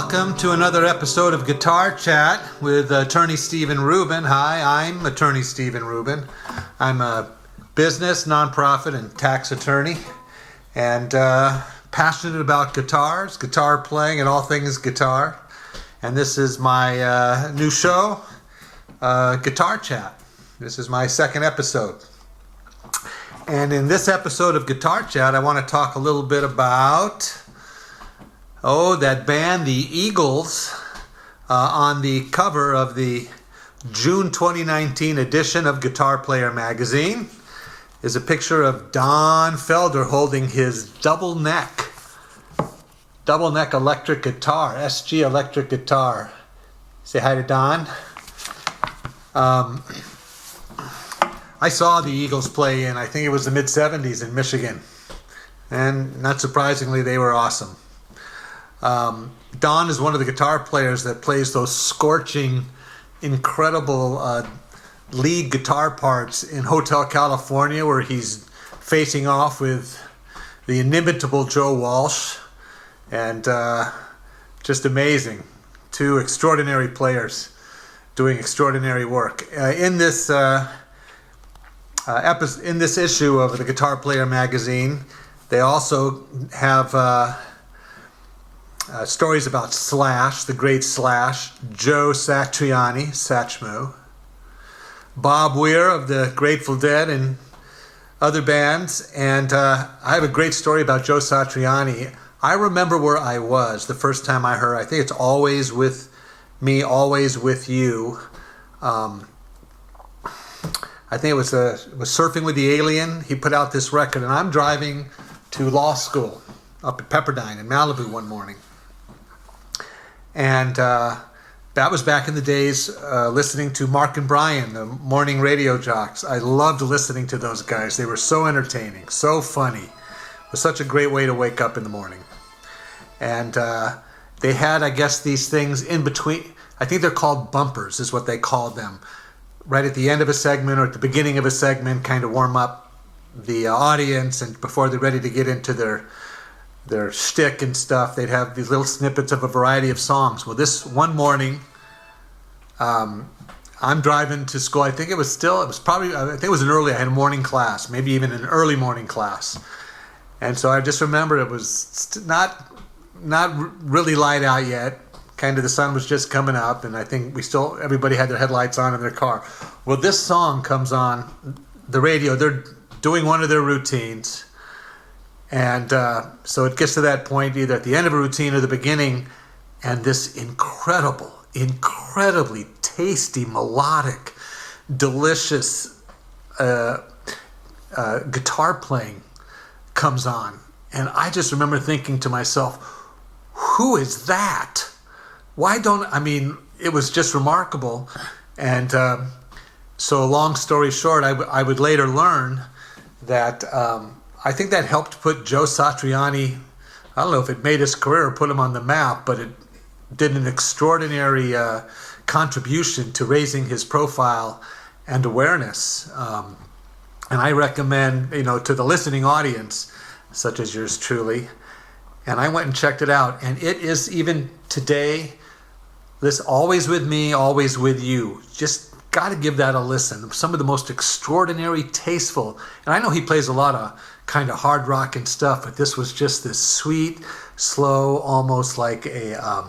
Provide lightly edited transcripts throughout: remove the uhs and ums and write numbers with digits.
welcome to another episode of Guitar Chat with attorney Steven Rubin. Hi, I'm attorney Steven Rubin. I'm a business, nonprofit, and tax attorney, and passionate about guitars, guitar playing, and all things guitar. And this is my new show, Guitar Chat. This is my second episode. And in this episode of Guitar Chat, I want to talk a little bit about that band, the Eagles. On the cover of the June 2019 edition of Guitar Player magazine is a picture of Don Felder holding his double neck electric guitar, SG electric guitar. Say hi to Don. I saw the Eagles play in, I think it was the mid-'70s in Michigan. And not surprisingly, they were awesome. Don is one of the guitar players that plays those scorching, incredible lead guitar parts in Hotel California, where he's facing off with the inimitable Joe Walsh. And just amazing. Two extraordinary players doing extraordinary work. In this issue of the Guitar Player magazine, they also have stories about Slash, the great Slash, Joe Satriani, Satchmo, Bob Weir of the Grateful Dead and other bands. And I have a great story about Joe Satriani. I remember where I was the first time I heard, I think it's Always With Me, Always With You. I think it was Surfing with the Alien. He put out this record, and I'm driving to law school up at Pepperdine in Malibu one morning. And that was back in the days listening to Mark and Brian, the morning radio jocks. I loved listening to those guys. They were so entertaining, so funny. It was such a great way to wake up in the morning. And they had, I guess, these things in between. I think they're called bumpers, is what they called them. Right at the end of a segment or at the beginning of a segment, kind of warm up the audience, and before they're ready to get into their shtick and stuff, they'd have these little snippets of a variety of songs. Well, this one morning, I'm driving to school. I think it was I had a morning class, maybe even an early morning class. And so I just remember it was not really light out yet. Kind of the sun was just coming up, and I think everybody had their headlights on in their car. Well, this song comes on the radio. They're doing one of their routines. And so it gets to that point either at the end of a routine or the beginning, and this incredibly tasty, melodic, delicious guitar playing comes on. And I just remember thinking to myself, who is that? It was just remarkable. And so long story short, I would later learn that I think that helped put Joe Satriani, I don't know if it made his career or put him on the map, but it did an extraordinary contribution to raising his profile and awareness. And I recommend, to the listening audience, such as yours truly, and I went and checked it out, and it is even today, this Always With Me, Always With You. Just got to give that a listen. Some of the most extraordinary, tasteful, and I know he plays a lot of kind of hard rock and stuff, but this was just this sweet, slow, almost like a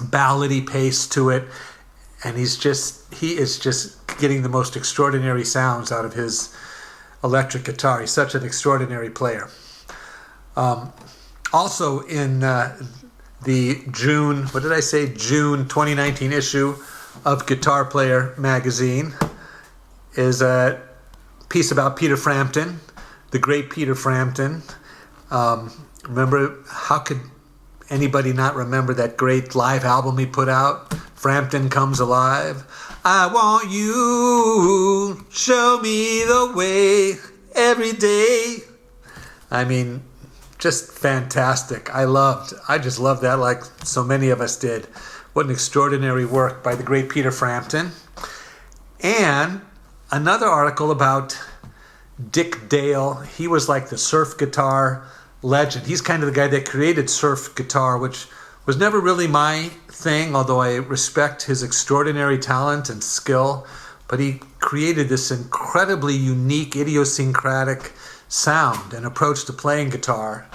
ballady pace to it. And he is just getting the most extraordinary sounds out of his electric guitar. He's such an extraordinary player. Also in the June 2019 issue of Guitar Player magazine is a piece about Peter Frampton, the great Peter Frampton. Remember, how could anybody not remember that great live album he put out, Frampton Comes Alive? I want you, show me the way every day. Just fantastic. I just loved that like so many of us did. What an extraordinary work by the great Peter Frampton. And another article about Dick Dale. He was like the surf guitar legend. He's kind of the guy that created surf guitar, which Was never really my thing, although I respect his extraordinary talent and skill. But he created this incredibly unique, idiosyncratic sound and approach to playing guitar.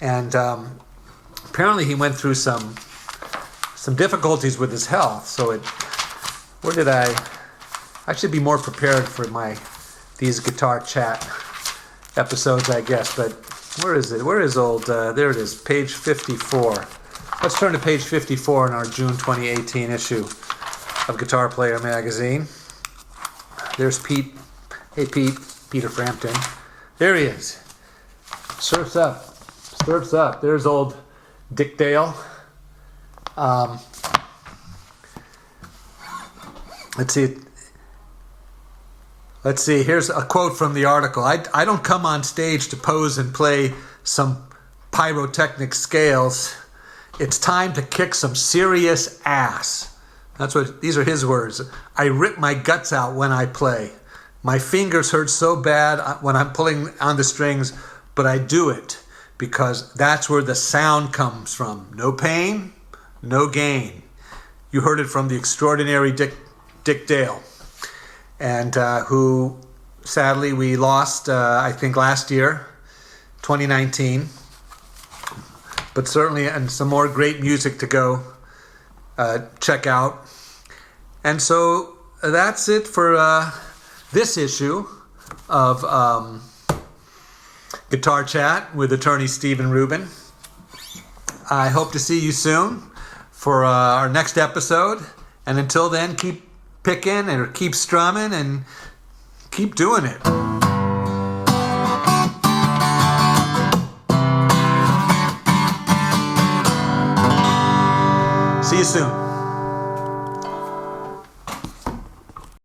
And apparently he went through some difficulties with his health. So I should be more prepared for these guitar chat episodes, I guess. But where is it? Where is old? There it is, page 54. Let's turn to page 54 in our June 2018 issue of Guitar Player magazine. There's Pete. Hey, Pete. Peter Frampton. There he is. Surfs up. Surfs up. There's old Dick Dale. Let's see. Here's a quote from the article. I don't come on stage to pose and play some pyrotechnic scales. It's time to kick some serious ass. These are his words. I rip my guts out when I play. My fingers hurt so bad when I'm pulling on the strings, but I do it because that's where the sound comes from. No pain, no gain. You heard it from the extraordinary Dick Dale, and who sadly we lost, I think last year, 2019. But certainly, and some more great music to go check out. And so that's it for this issue of Guitar Chat with attorney Steven Rubin. I hope to see you soon for our next episode. And until then, keep picking or keep strumming and keep doing it. See you soon.